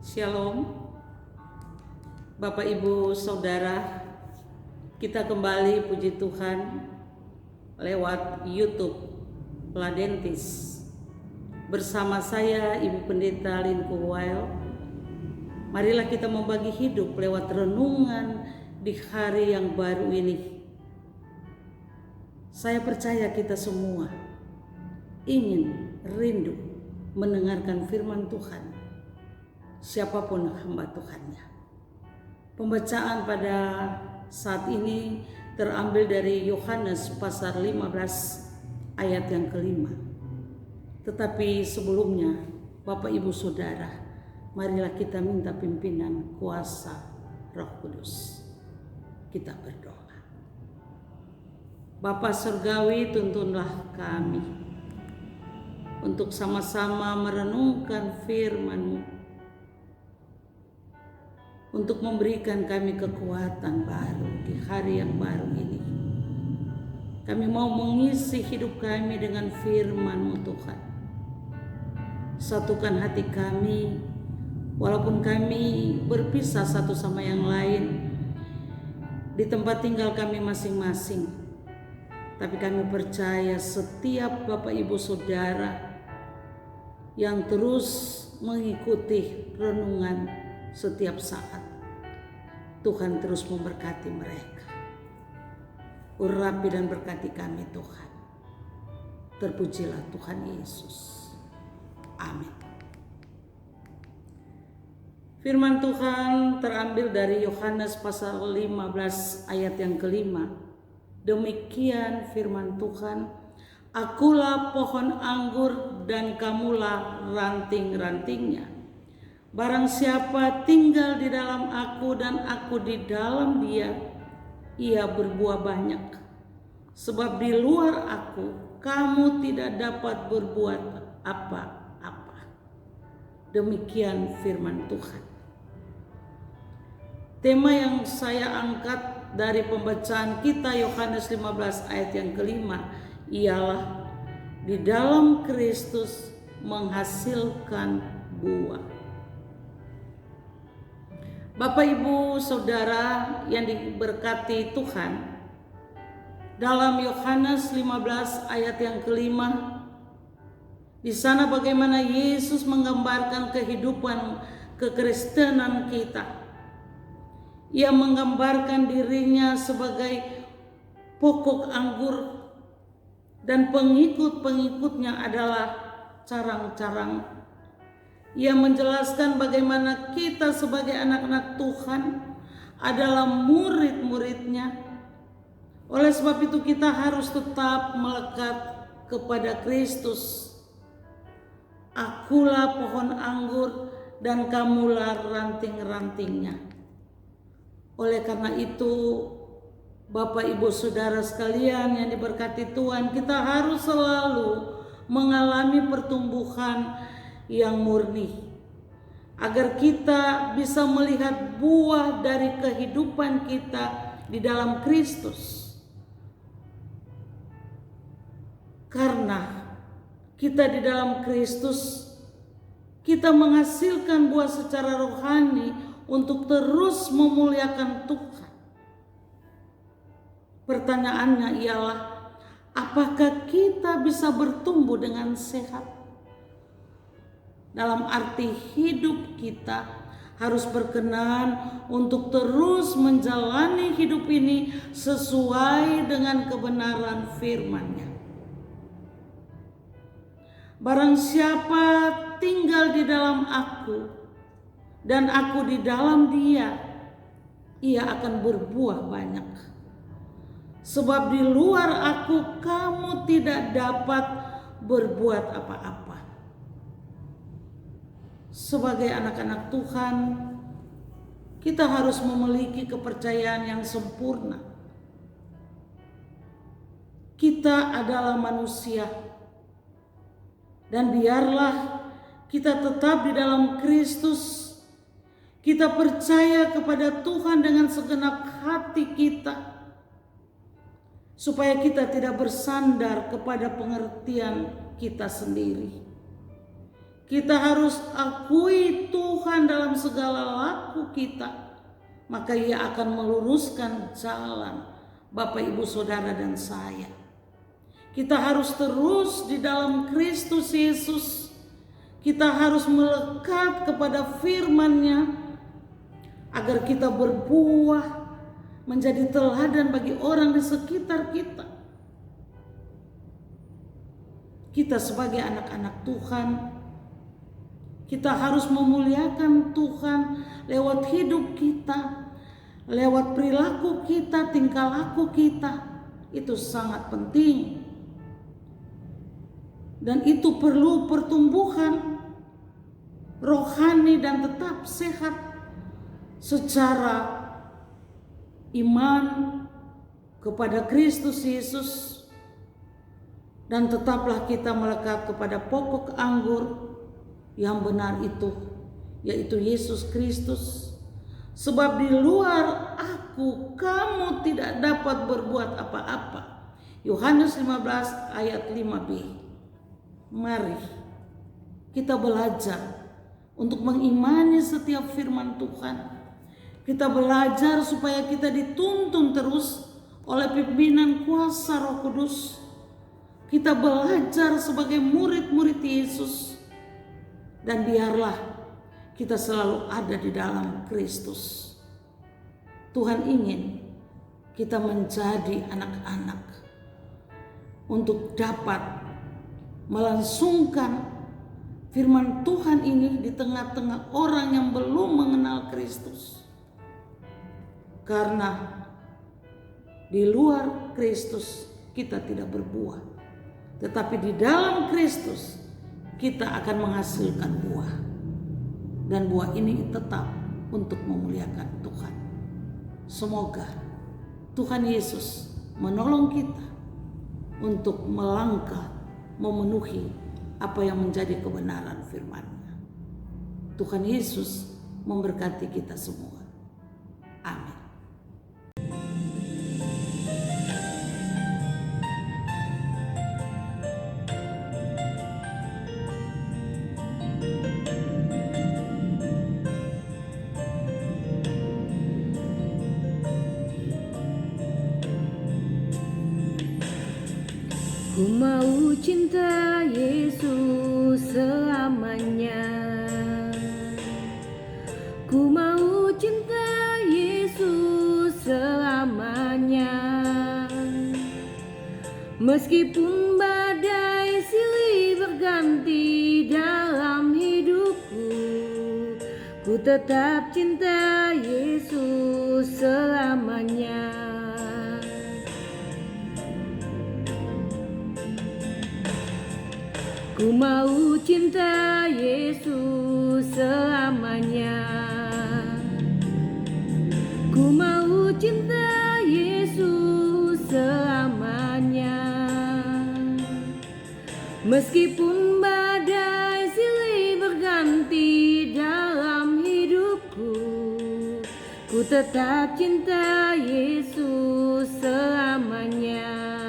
Shalom, Bapak Ibu Saudara, kita kembali puji Tuhan lewat YouTube Ladentis bersama saya Ibu Pendeta Linku Wael. Marilah kita membagi hidup lewat renungan di hari yang baru ini. Saya percaya kita semua ingin rindu mendengarkan firman Tuhan, siapapun hamba Tuhannya. Pembacaan pada saat ini terambil dari Yohanes pasal 15 ayat yang kelima. Tetapi sebelumnya, Bapak Ibu Saudara, marilah kita minta pimpinan kuasa Roh Kudus. Kita berdoa. Bapa Surgawi, tuntunlah kami untuk sama-sama merenungkan firman-Mu, untuk memberikan kami kekuatan baru di hari yang baru ini. Kami mau mengisi hidup kami dengan firman-Mu Tuhan. Satukan hati kami, walaupun kami berpisah satu sama yang lain di tempat tinggal kami masing-masing. Tapi kami percaya setiap Bapak Ibu Saudara yang terus mengikuti renungan setiap saat, Tuhan terus memberkati mereka. Urapi dan berkati kami Tuhan. Terpujilah Tuhan Yesus. Amin. Firman Tuhan terambil dari Yohanes pasal 15 ayat yang kelima. Demikian firman Tuhan, Akulah pohon anggur dan kamulah ranting-rantingnya. Barang siapa tinggal di dalam aku dan aku di dalam dia, ia berbuah banyak. Sebab di luar aku, kamu tidak dapat berbuat apa-apa. Demikian firman Tuhan. Tema yang saya angkat dari pembacaan kita Yohanes 15 ayat yang kelima ialah di dalam Kristus menghasilkan buah. Bapak Ibu Saudara yang diberkati Tuhan, dalam Yohanes 15 ayat yang kelima, di sana bagaimana Yesus menggambarkan kehidupan kekristenan kita. Ia menggambarkan dirinya sebagai pokok anggur dan pengikut-pengikutnya adalah carang-carang. Ia menjelaskan bagaimana kita sebagai anak-anak Tuhan adalah murid-muridnya. Oleh sebab itu kita harus tetap melekat kepada Kristus. Akulah pohon anggur dan kamulah ranting-rantingnya. Oleh karena itu, Bapak Ibu Saudara sekalian yang diberkati Tuhan, kita harus selalu mengalami pertumbuhan yang murni, agar kita bisa melihat buah dari kehidupan kita di dalam Kristus. Karena kita di dalam Kristus, kita menghasilkan buah secara rohani untuk terus memuliakan Tuhan. Pertanyaannya ialah, apakah kita bisa bertumbuh dengan sehat? Dalam arti hidup kita harus berkenan untuk terus menjalani hidup ini sesuai dengan kebenaran firman-Nya. Barang siapa tinggal di dalam aku dan aku di dalam dia, ia akan berbuah banyak. Sebab di luar aku kamu tidak dapat berbuat apa-apa. Sebagai anak-anak Tuhan, kita harus memiliki kepercayaan yang sempurna. Kita adalah manusia, dan biarlah kita tetap di dalam Kristus. Kita percaya kepada Tuhan dengan segenap hati kita, supaya kita tidak bersandar kepada pengertian kita sendiri. Kita harus akui Tuhan Tuhan dalam segala laku kita, maka Ia akan meluruskan jalan Bapak, Ibu, Saudara, dan saya. Kita harus terus di dalam Kristus Yesus. Kita harus melekat kepada firman-Nya agar kita berbuah, menjadi teladan bagi orang di sekitar kita. Kita sebagai anak-anak Tuhan, kita harus memuliakan Tuhan lewat hidup kita, lewat perilaku kita, tingkah laku kita. Itu sangat penting. Dan itu perlu pertumbuhan rohani dan tetap sehat secara iman kepada Kristus Yesus. Dan tetaplah kita melekat kepada pokok anggur yang benar itu, yaitu Yesus Kristus. Sebab di luar aku kamu tidak dapat berbuat apa-apa. Yohanes 15 ayat 5b. Mari kita belajar untuk mengimani setiap firman Tuhan. Kita belajar supaya kita dituntun terus oleh pimpinan kuasa Roh Kudus. Kita belajar sebagai murid-murid Yesus. Dan biarlah kita selalu ada di dalam Kristus. Tuhan ingin kita menjadi anak-anak untuk dapat melangsungkan firman Tuhan ini di tengah-tengah orang yang belum mengenal Kristus. Karena di luar Kristus kita tidak berbuah. Tetapi di dalam Kristus kita akan menghasilkan buah. Dan buah ini tetap untuk memuliakan Tuhan. Semoga Tuhan Yesus menolong kita untuk melangkah memenuhi apa yang menjadi kebenaran firman-Nya. Tuhan Yesus memberkati kita semua. Amin. Ku mau cinta Yesus selamanya. Ku mau cinta Yesus selamanya. Meskipun badai silih berganti dalam hidupku, ku tetap cinta Yesus selamanya. Ku mau cinta Yesus selamanya. Ku mau cinta Yesus selamanya. Meskipun badai silih berganti dalam hidupku, ku tetap cinta Yesus selamanya.